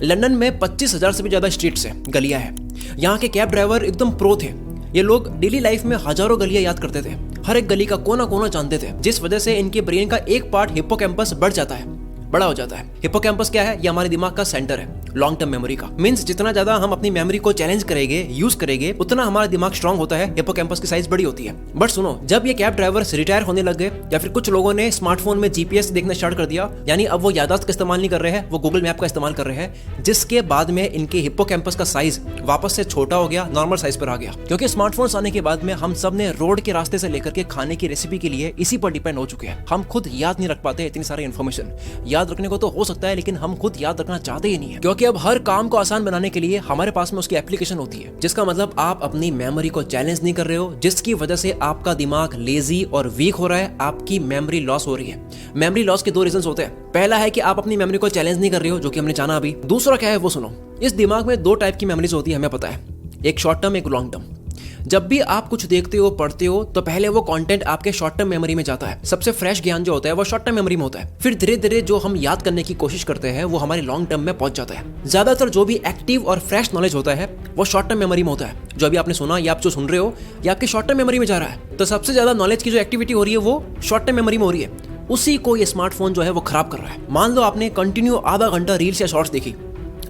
London में 25,000 से भी ज्यादा स्ट्रीट्स है, गलियां हैं। यहाँ के कैब ड्राइवर एकदम प्रो थे। ये लोग डेली लाइफ में हजारों गलियां याद करते थे, हर एक गली का कोना कोना जानते थे, जिस वजह से इनके ब्रेन का एक पार्ट हिप्पोकैम्पस बड़ा हो जाता है। हिप्पोकैम्पस क्या है? ये हमारे दिमाग का सेंटर है लॉन्ग टर्म मेमोरी का। मींस जितना ज्यादा हम अपनी मेमोरी को चैलेंज करेंगे, यूज करेंगे, उतना हमारा दिमाग स्ट्रांग होता है, हिप्पोकैम्पस की साइज बड़ी होती है। बट सुनो, जब ये कैब ड्राइवर्स रिटायर होने लग गए या फिर कुछ लोगों ने स्मार्टफोन में जीपीएस देखना स्टार्ट कर दिया, यानी अब वो याददाश्त का इस्तेमाल नहीं कर रहे हैं, वो गूगल मैप का इस्तेमाल कर रहे हैं, जिसके बाद में इनके हिप्पोकैम्पस का साइज वापस से छोटा हो गया, नॉर्मल साइज पर आ गया। क्योंकि स्मार्टफोन्स आने के बाद में हम सब ने रोड के रास्ते से लेकर के खाने की रेसिपी के लिए इसी पर डिपेंड हो चुके हैं। हम खुद याद नहीं रख पाते इतनी सारी इन्फॉर्मेशन। याद रखने को तो हो सकता है, लेकिन हम खुद याद रखना चाहते ही नहीं है, क्योंकि अब हर काम को आसान बनाने के लिए हमारे पास में उसकी एप्लीकेशन होती है, जिसका मतलब आप अपनी मेमोरी को चैलेंज नहीं कर रहे हो, जिसकी वजह से आपका दिमाग लेजी और वीक हो रहा है, आपकी मेमोरी लॉस हो रही है। मेमोरी लॉस के दो रीजंस होते हैं। पहला है कि आप अपनी मेमोरी को चैलेंज नहीं कर रहे हो, जो कि हमने जाना अभी। दूसरा क्या है वो सुनो। इस दिमाग में दो टाइप की मेमोरीज होती है, हमें पता है, एक शॉर्ट टर्म, एक लॉन्ग टर्म। जब भी आप कुछ देखते हो, पढ़ते हो, तो पहले वो कंटेंट आपके शॉर्ट टर्म मेमोरी में जाता है। सबसे फ्रेश ज्ञान जो होता है वो शॉर्ट टर्म मेमोरी में होता है। फिर धीरे धीरे जो हम याद करने की कोशिश करते हैं वो हमारे लॉन्ग टर्म में पहुंच जाता है। ज्यादातर जो भी एक्टिव और फ्रेश नॉलेज होता है वो शॉर्ट टर्म मेमोरी में होता है। जो अभी आपने सुना या आप जो सुन रहे हो, ये आपके शॉर्ट टर्म मेमोरी में जा रहा है। तो सबसे ज्यादा नॉलेज की जो एक्टिविटी हो रही है वो शॉर्ट टर्म मेमोरी में हो रही है। उसी को ये स्मार्टफोन जो है वो खराब कर रहा है। मान लो आपने कंटिन्यू आधा घंटा रील्स या शॉर्ट्स देखी,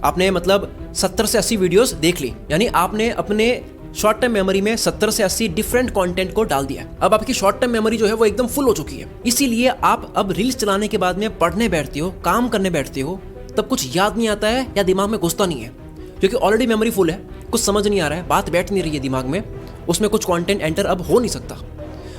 आपने मतलब 70 से 80 वीडियोस देख ली, यानी आपने अपने शॉर्ट टर्म मेमोरी में 70 से 80 डिफरेंट कंटेंट को डाल दिया। अब आपकी शॉर्ट टर्म मेमोरी जो है वो एकदम फुल हो चुकी है। इसीलिए आप अब रील्स चलाने के बाद में पढ़ने बैठते हो, काम करने बैठते हो, तब कुछ याद नहीं आता है या दिमाग में घुसता नहीं है, क्योंकि ऑलरेडी मेमोरी फुल है, कुछ समझ नहीं आ रहा है, बात बैठ नहीं रही है दिमाग में, उसमें कुछ कंटेंट एंटर अब हो नहीं सकता।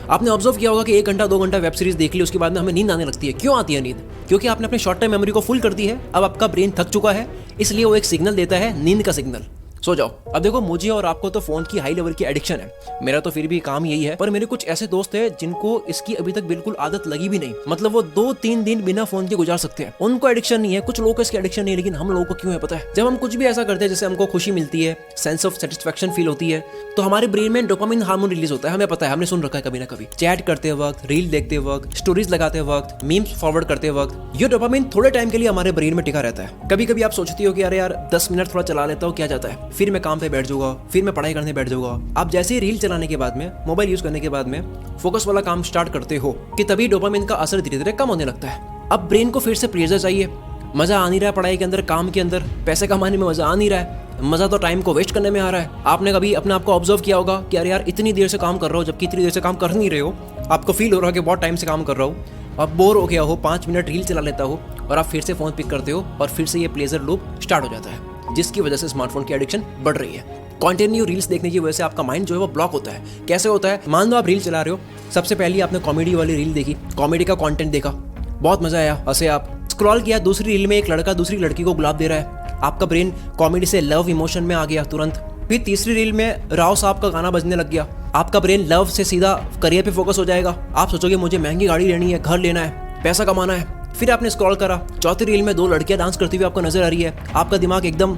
आपने ऑब्जर्व किया होगा कि 1 घंटा 2 घंटा वेब सीरीज देख ली, उसके बाद में हमें नींद आने लगती है। क्यों आती है नींद? क्योंकि आपने अपने शॉर्ट टर्म मेमोरी को फुल कर दी है। अब आपका ब्रेन थक चुका है, इसलिए वो एक सिग्नल देता है, नींद का सिग्नल, सो जाओ। अब देखो, मुझे और आपको तो फोन की हाई लेवल की एडिक्शन है, मेरा तो फिर भी काम यही है, पर मेरे कुछ ऐसे दोस्त हैं जिनको इसकी अभी तक बिल्कुल आदत लगी भी नहीं। मतलब वो 2-3 दिन बिना फोन के गुजार सकते हैं, उनको एडिक्शन नहीं है। कुछ लोगों को इसकी एडिक्शन नहीं है, लेकिन हम लोगों को क्यों है पता है? जब हम कुछ भी ऐसा करते हैं जैसे हमको खुशी मिलती है, सेंस ऑफ सेटिस्फैक्शन फील होती है, तो हमारे ब्रेन में डोपामिन हार्मोन रिलीज होता है। हमें पता है, हमने सुन रखा है कभी ना कभी। चैट करते वक्त, रील देखते वक्त, स्टोरीज लगाते वक्त, मीम्स फॉरवर्ड करते वक्त, ये डोपामिन थोड़े टाइम के लिए हमारे ब्रेन में टिका रहता है। कभी कभी आप सोचती हो कि अरे यार 10 मिनट थोड़ा चला लेता हूँ, क्या जाता है, फिर मैं काम पे बैठ जाऊंगा, फिर मैं पढ़ाई करने बैठ जाऊंगा। आप जैसे ही रील चलाने के बाद में, मोबाइल यूज करने के बाद में फोकस वाला काम स्टार्ट करते हो कि तभी डोपामिन का असर धीरे धीरे कम होने लगता है। अब ब्रेन को फिर से प्लेजर चाहिए। मजा आ नहीं रहा है पढ़ाई के अंदर, काम के अंदर, पैसे कमाने में मजा आ नहीं रहा है, मजा तो टाइम को वेस्ट करने में आ रहा है। आपने कभी अपने आप को ऑब्जर्व किया होगा कि अरे यार इतनी देर से काम कर रहा हूँ, जबकि इतनी देर से काम कर नहीं रहे हो, आपको फील हो रहा है कि बहुत टाइम से काम कर रहा हूँ, अब बोर हो गया हो, 5 मिनट रील चला लेता हो, और आप फिर से फोन पिक करते हो और फिर से ये प्लेजर लूप स्टार्ट हो जाता है, जिसकी वजह से स्मार्टफोन की एडिक्शन बढ़ रही है। कंटिन्यू रील्स देखने की वजह से आपका माइंड जो है वो ब्लॉक होता है। कैसे होता है? मान लो आप रील चला रहे हो, सबसे पहले आपने कॉमेडी वाली रील देखी, कॉमेडी का कंटेंट देखा, बहुत मजा आया, हंसे आप, स्क्रॉल किया, दूसरी रील में एक लड़का दूसरी लड़की को गुलाब दे रहा है, आपका ब्रेन कॉमेडी से लव इमोशन में आ गया तुरंत। फिर तीसरी रील में राव साहब का गाना बजने लग गया, आपका ब्रेन लव से सीधा करियर पे फोकस हो जाएगा। आप सोचोगे मुझे महंगी गाड़ी लेनी है, घर लेना है, पैसा कमाना है। फिर आपने स्क्रॉल करा, चौथी रील में 2 लड़कियां डांस करती हुई आपको नजर आ रही है, आपका दिमाग एकदम,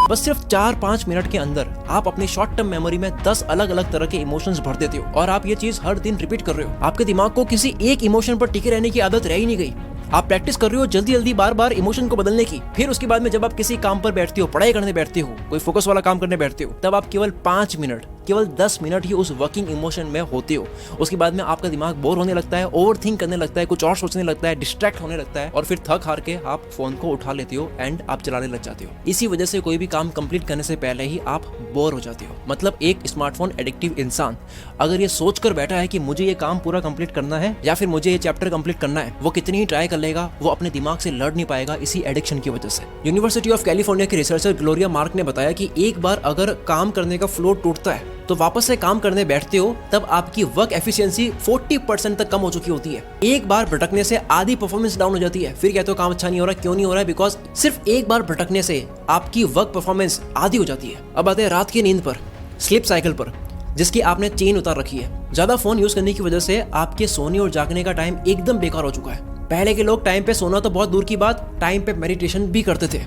बस सिर्फ 4-5 मिनट के अंदर आप अपनी शॉर्ट टर्म मेमोरी में 10 अलग अलग तरह के इमोशंस भर देते हो, और आप ये चीज हर दिन रिपीट कर रहे हो। आपके दिमाग को किसी एक इमोशन पर टिके रहने की आदत रह ही नहीं गई। आप प्रैक्टिस कर रहे हो जल्दी जल्दी बार बार इमोशन को बदलने की। फिर उसके बाद में जब आप किसी काम पर बैठते हो, पढ़ाई करने बैठते हो, कोई फोकस वाला काम करने बैठते हो, तब आप केवल 5 मिनट, केवल 10 मिनट ही उस वर्किंग इमोशन में होते हो। उसके बाद में आपका दिमाग बोर होने लगता है, ओवर थिंक करने लगता है, कुछ और सोचने लगता है, डिस्ट्रैक्ट होने लगता है, और फिर थक हार के आप फोन को उठा लेते हो एंड आप चलाने लग जाते हो। इसी वजह से कोई भी काम कंप्लीट करने से पहले ही आप बोर हो जाते हो। मतलब एक स्मार्टफोन एडिक्टिव इंसान अगर ये सोच कर बैठा है कि मुझे ये काम पूरा कंप्लीट करना है या फिर मुझे ये चैप्टर कंप्लीट करना है, वो कितनी ही ट्राई कर लेगा, वो अपने दिमाग से लड़ नहीं पाएगा इसी एडिक्शन की वजह से। यूनिवर्सिटी ऑफ कैलिफोर्निया के रिसर्चर ग्लोरिया मार्क ने बताया कि एक बार अगर काम करने का फ्लो टूटता है तो वापस से काम करने बैठते हो तब आपकी वर्क एफिशिएंसी 40% तक कम हो चुकी होती है। एक बार भटकने से आधी परफॉर्मेंस डाउन हो जाती है। फिर कहते हो काम अच्छा नहीं हो रहा, क्यों नहीं हो रहा है? बिकॉज सिर्फ एक बार भटकने से आपकी वर्क परफॉर्मेंस आधी हो जाती है। अब आते हैं रात की नींद पर, स्लीप साइकिल पर, जिसकी आपने चेन उतार रखी है। ज्यादा फोन यूज करने की वजह से आपके सोने और जागने का टाइम एकदम बेकार हो चुका है। पहले के लोग टाइम पे सोना तो बहुत दूर की बात, टाइम पे मेडिटेशन भी करते थे।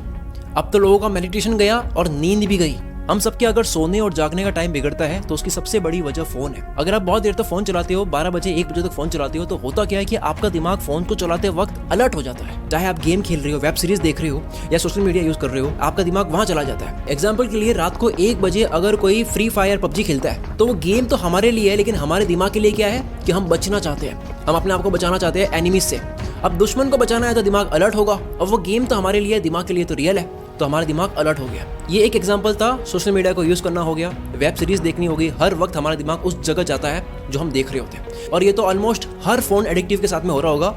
अब तो लोगों का मेडिटेशन गया और नींद भी गई। हम सबके अगर सोने और जागने का टाइम बिगड़ता है तो उसकी सबसे बड़ी वजह फोन है। अगर आप बहुत देर तक फोन चलाते हो, 12 बजे 1 बजे तक फोन चलाते हो, तो होता क्या है कि आपका दिमाग फोन को चलाते वक्त अलर्ट हो जाता है। चाहे आप गेम खेल रहे हो, वेब सीरीज देख रहे हो या सोशल मीडिया यूज कर रहे हो, आपका दिमाग वहां चला जाता है। एग्जाम्पल के लिए रात को 1 बजे अगर कोई फ्री फायर पबजी खेलता है तो वो गेम तो हमारे लिए है, लेकिन हमारे दिमाग के लिए क्या है कि हम बचना चाहते हैं, हम अपने आप को बचाना चाहते हैं एनिमीज से। अब दुश्मन को बचाना है तो दिमाग अलर्ट होगा, अब वो गेम तो हमारे लिए, दिमाग के लिए तो रियल है, तो हमारा दिमाग अलर्ट हो गया। ये एक एग्जांपल था, सोशल मीडिया को यूज करना हो गया, वेब सीरीज देखनी होगी, हर वक्त हमारा दिमाग उस जगह जाता है जो हम देख रहे होते हैं। और ये तो ऑलमोस्ट हर फोन एडिक्टिव के साथ में हो रहा होगा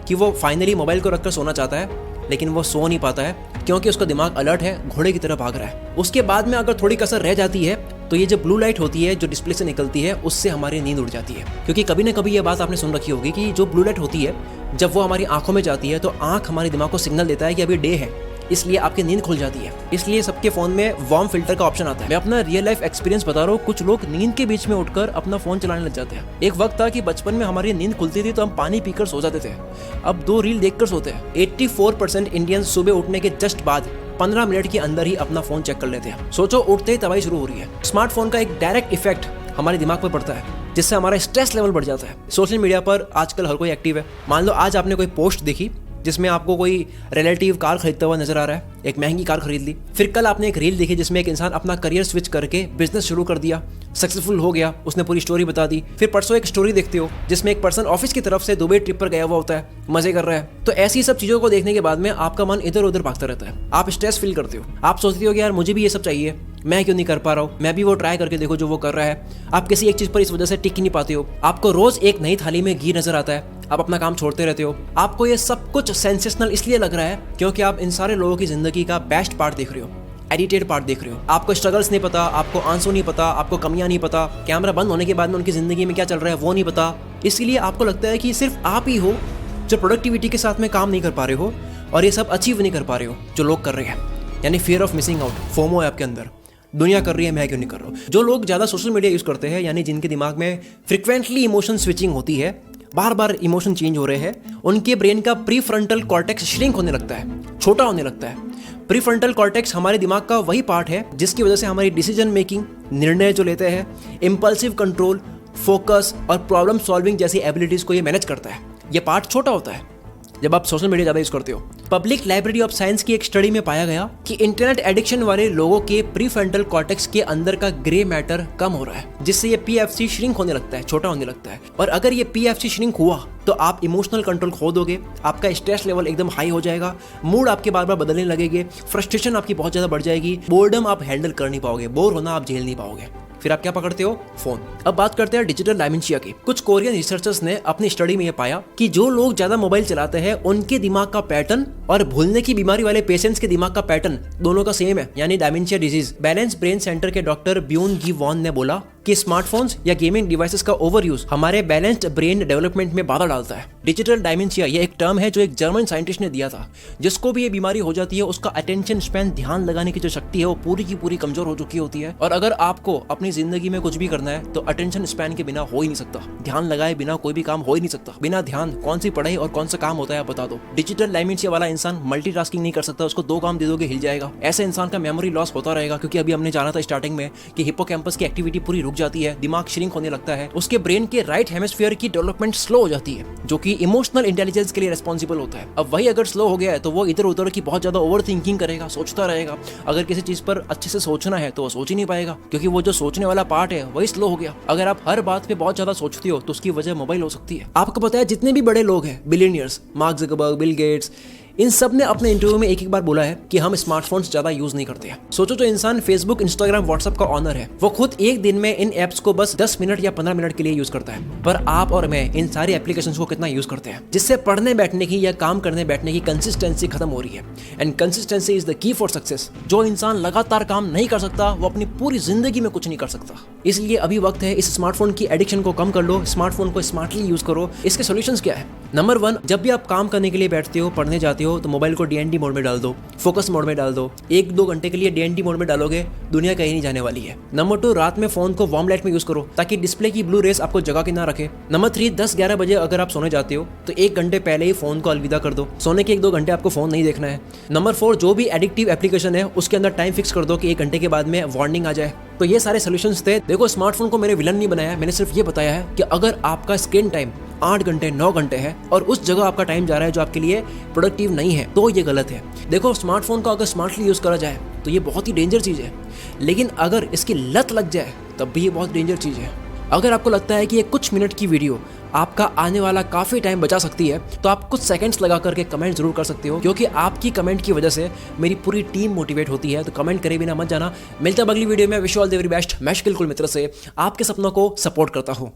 कि वो फाइनली मोबाइल को रखकर सोना चाहता है, लेकिन वो सो नहीं पाता है क्योंकि उसका दिमाग अलर्ट है, घोड़े की तरह भाग रहा है। उसके बाद में अगर थोड़ी कसर रह जाती है तो ये जो ब्लू लाइट होती है जो डिस्प्ले से निकलती है, उससे हमारी नींद उड़ जाती है। क्योंकि कभी ना कभी ये बात आपने सुन रखी होगी कि जो ब्लू लाइट होती है जब वो हमारी आंखों में जाती है तो आंख हमारे दिमाग को सिग्नल देता है कि अभी डे है, इसलिए आपकी नींद खुल जाती है। इसलिए सबके फोन में वार्म फिल्टर का ऑप्शन आता है। मैं अपना रियल लाइफ एक्सपीरियंस बता रहा हूँ, कुछ लोग नींद के बीच में उठकर अपना फोन चलाने लग जाते हैं। एक वक्त था कि बचपन में हमारी नींद खुलती थी तो हम पानी पीकर सो जाते थे, अब 2 रील देखकर सोते हैं। 84% इंडियंस सुबह उठने के जस्ट बाद 15 मिनट के अंदर ही अपना फोन चेक कर लेते हैं। सोचो, उठते ही तबाही शुरू हो रही है। स्मार्टफोन का एक डायरेक्ट इफेक्ट हमारे दिमाग पर पड़ता है, जिससे हमारा स्ट्रेस लेवल बढ़ जाता है। सोशल मीडिया पर आजकल हर कोई एक्टिव है। मान लो आज आपने कोई पोस्ट देखी जिसमें आपको कोई रिलेटिव कार खरीदता हुआ नजर आ रहा है, एक महंगी कार खरीद ली। फिर कल आपने एक रील देखी जिसमें एक इंसान अपना करियर स्विच करके बिजनेस शुरू कर दिया, सक्सेसफुल हो गया, उसने पूरी स्टोरी बता दी। फिर परसों एक स्टोरी देखते हो जिसमें एक पर्सन ऑफिस की तरफ से दुबई ट्रिप पर गया हुआ होता है, मजे कर रहा है। तो ऐसी सब चीजों को देखने के बाद में आपका मन इधर उधर भागता रहता है, आप स्ट्रेस फील करते हो, आप सोचते हो कि यार मुझे भी ये सब चाहिए, मैं क्यों नहीं कर पा रहा हूँ, मैं भी वो ट्राई करके देखो जो वो कर रहा है। आप किसी एक चीज पर इस वजह से टिक ही नहीं पाते हो, आपको रोज एक नई थाली में घी नजर आता है, आप अपना काम छोड़ते रहते हो। आपको ये सब कुछ सेंसेशनल इसलिए लग रहा है क्योंकि आप इन सारे लोगों की जिंदगी का बेस्ट पार्ट देख रहे हो, एडिटेड पार्ट देख रहे हो। आपको स्ट्रगल्स नहीं पता, आपको आंसू नहीं पता, आपको कमियां नहीं पता, कैमरा बंद होने के बाद में उनकी जिंदगी में क्या चल रहा है वो नहीं पता। इसलिए आपको लगता है कि सिर्फ आप ही हो जो प्रोडक्टिविटी के साथ में काम नहीं कर पा रहे हो और ये सब अचीव नहीं कर पा रहे हो जो लोग कर रहे हैं। यानी fear of missing out, FOMO है आपके अंदर, दुनिया कर रही है, मैं क्यों नहीं कर रहा हूँ। जो लोग ज़्यादा सोशल मीडिया यूज़ करते हैं, यानी जिनके दिमाग में फ्रिक्वेंटली इमोशन स्विचिंग होती है, बार बार इमोशन चेंज हो रहे हैं, उनके ब्रेन का प्री फ्रंटल कॉर्टेक्स श्रिंक होने लगता है, छोटा होने लगता है। प्री फ्रंटल कॉर्टेक्स हमारे दिमाग का वही पार्ट है जिसकी वजह से हमारी डिसीजन मेकिंग, निर्णय जो लेते हैं, इम्पल्सिव कंट्रोल, फोकस और प्रॉब्लम सॉल्विंग जैसी एबिलिटीज को ये मैनेज करता है। ये पार्ट छोटा होता है जब आप सोशल मीडिया ज़्यादा यूज करते हो। पब्लिक लाइब्रेरी ऑफ साइंस की एक स्टडी में पाया गया कि इंटरनेट एडिक्शन वाले लोगों के प्रीफ्रंटल कॉर्टेक्स के अंदर का ग्रे मैटर कम हो रहा है, जिससे ये पीएफसी श्रिंक होने लगता है, छोटा होने लगता है। और अगर ये पीएफसी श्रिंक हुआ तो आप इमोशनल कंट्रोल खो दोगे, आपका स्ट्रेस लेवल एकदम हाई हो जाएगा, मूड आपके बार बार बदलने लगेंगे, फ्रस्ट्रेशन आपकी बहुत ज्यादा बढ़ जाएगी, बोर्डम आप हैंडल कर नहीं पाओगे, बोर होना आप झेल नहीं पाओगे। फिर आप क्या पकड़ते हो? फोन। अब बात करते हैं डिजिटल डायमेंशिया की। कुछ कोरियन रिसर्चर्स ने अपनी स्टडी में यह पाया कि जो लोग ज्यादा मोबाइल चलाते हैं उनके दिमाग का पैटर्न और भूलने की बीमारी वाले पेशेंट्स के दिमाग का पैटर्न दोनों का सेम है, यानी डायमेंशिया डिजीज। बैलेंस ब्रेन सेंटर के डॉक्टर ब्यून गी वॉन ने बोला कि स्मार्टफोन्स या गेमिंग डिवाइसेस का ओवर यूज हमारे बैलेंस्ड ब्रेन डेवलपमेंट में बाधा डालता है। डिजिटल डायमेंशिया ये एक टर्म है जो एक जर्मन साइंटिस्ट ने दिया था। जिसको भी ये बीमारी हो जाती है उसका अटेंशन स्पैन, ध्यान लगाने की जो शक्ति है वो पूरी की पूरी कमजोर हो चुकी होती है। और अगर आपको अपनी जिंदगी में कुछ भी करना है तो अटेंशन स्पैन के बिना हो ही नहीं सकता, ध्यान लगाए बिना कोई भी काम हो ही नहीं सकता। बिना ध्यान कौन सी पढ़ाई और कौन सा काम होता है आप बता दो। डिजिटल डायमेंशिया वाला इंसान मल्टीटास्किंग नहीं कर सकता, उसको 2 काम दे दोगे हिल जाएगा। ऐसे इंसान का मेमोरी लॉस होता रहेगा, क्योंकि अभी हमने जाना था स्टार्टिंग में कि हिप्पोकैम्पस की एक्टिविटी पूरी रुक जाती है, दिमाग श्रिंक होने लगता है, उसके ब्रेन के राइट हेमिस्फीयर की डेवलपमेंट स्लो हो जाती है जो कि इमोशनल इंटेलिजेंस के लिए रिस्पॉन्सिबल होता है। अब वही अगर स्लो हो गया है तो वो इधर उधर की बहुत ज्यादा ओवर थिंकिंग करेगा, सोचता रहेगा। अगर किसी चीज पर अच्छे से सोचना है तो वो सोच ही नहीं पाएगा, क्योंकि वो जो सोचने वाला पार्ट है वही स्लो हो गया। अगर आप हर बात पे बहुत ज्यादा सोचते हो तो उसकी वजह मोबाइल हो सकती है। आपको पता है जितने भी बड़े लोग हैं, billionaires, Mark Zuckerberg, Bill Gates, इन सब ने अपने इंटरव्यू में एक बार बोला है कि हम स्मार्टफोन्स ज्यादा यूज नहीं करते हैं। सोचो जो इंसान फेसबुक, इंस्टाग्राम, व्हाट्सएप का ऑनर है वो खुद एक दिन में इन एप्स को बस 10 मिनट या 15 मिनट के लिए यूज करता है, पर आप और मैं इन सारी एप्लीकेशंस को कितना यूज करते हैं, जिससे पढ़ने बैठने की या काम करने बैठने की कंसिस्टेंसी खत्म हो रही है। And consistency is the key for success. जो इंसान लगातार काम नहीं कर सकता वो अपनी पूरी जिंदगी में कुछ नहीं कर सकता। इसलिए अभी वक्त है इस स्मार्टफोन की एडिक्शन को कम कर लो, स्मार्टफोन को स्मार्टली यूज करो। इसके सॉल्यूशंस क्या है? नंबर 1, जब भी आप काम करने के लिए बैठते हो, पढ़ने जाते हो, हो तो मोबाइल को DND मोड में डाल दो, फोकस मोड में डाल दो। 1-2 घंटे के लिए DND मोड में डालोगे, दुनिया कहीं नहीं जाने वाली है। नंबर 2, रात में फोन को वार्म लाइट में यूज करो ताकि डिस्प्ले की ब्लू रेस आपको जगा के ना रखे। नंबर 3, 10-11 बजे अगर आप सोने जाते हो तो 1 घंटे पहले ही फोन को अलविदा कर दो। सोने के 1-2 घंटे आपको फोन नहीं देखना है। नंबर 4, जो भी एडिक्टिव एप्लीकेशन है उसके अंदर टाइम फिक्स कर दो कि 1 घंटे के बाद में वार्निंग आ जाए। तो ये सारे सोल्यूशंस थे। देखो, स्मार्टफोन को मैंने विलन नहीं बनाया, मैंने सिर्फ ये बताया है कि अगर आपका स्क्रीन टाइम 8 घंटे 9 घंटे है और उस जगह आपका टाइम जा रहा है जो आपके लिए प्रोडक्टिव नहीं है, तो ये गलत है। देखो, स्मार्टफोन को अगर स्मार्टली यूज़ करा जाए तो ये बहुत ही डेंजर चीज़ है, लेकिन अगर इसकी लत लग जाए तब भी ये बहुत डेंजर चीज़ है। अगर आपको लगता है कि ये कुछ मिनट की वीडियो आपका आने वाला काफ़ी टाइम बचा सकती है तो आप कुछ सेकंड्स लगा करके कमेंट जरूर कर सकते हो, क्योंकि आपकी कमेंट की वजह से मेरी पूरी टीम मोटिवेट होती है। तो कमेंट करे बिना मत जाना। मिलता है अगली वीडियो में। Wish you all the very best. मैं शकील कुल मित्र से आपके सपनों को सपोर्ट करता हूँ।